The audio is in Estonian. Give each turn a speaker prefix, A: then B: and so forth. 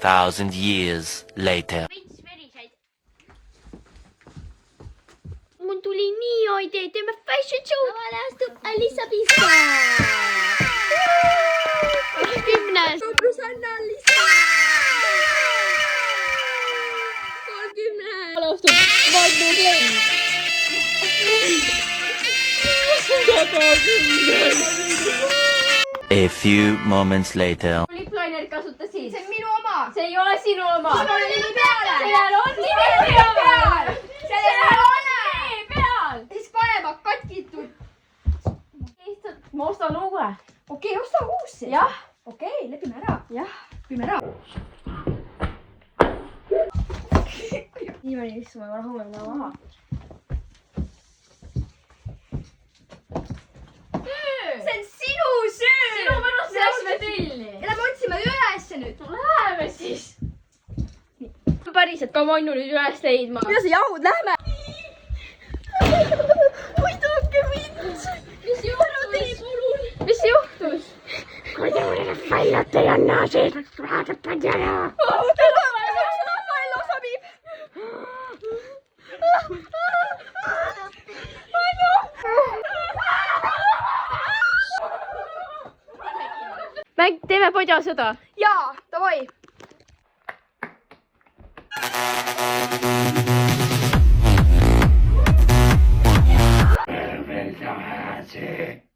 A: 2,000 years later.
B: Mul tuli nii hea idee, teeme fashion show. Lavale astub Alisa Pista. 10.
C: Susanna Alisa. 30.
B: Lavale astub Magnus Lein.
A: 110. A few moments later.
B: Lipliner kasutasid.
C: See on minu oma.
B: See ei ole sinu oma.
C: Mul on nimi peale.
B: Sellel on nimi peal. Sellel on nimi peal.
C: Siis panema katkitud.
B: Lihtsalt ma ostan uue.
C: Okei, osta uus siis.
B: Jah.
C: Okei, lepime ära.
B: Jah.
C: Lepime ära.
B: Niimoodi istuma rahume maha.
C: See on sinu süü.
B: Sinu pärast läksime tülli.
C: Ja lähme otsime ülesse nüüd.
B: Läheme siis. Päriselt ka ma ainult nüüd üles leidma.
C: Mida sa jahud, lähme. Muidugi mind.
B: Mis juhtus? Mis juhtus?
C: Kui te mulle paljad ei anna, siis vaadatakse ära. Rafael sobib.
B: Mäng, teeme padjasõda.
C: Jaa, davai.
A: Terve saasi.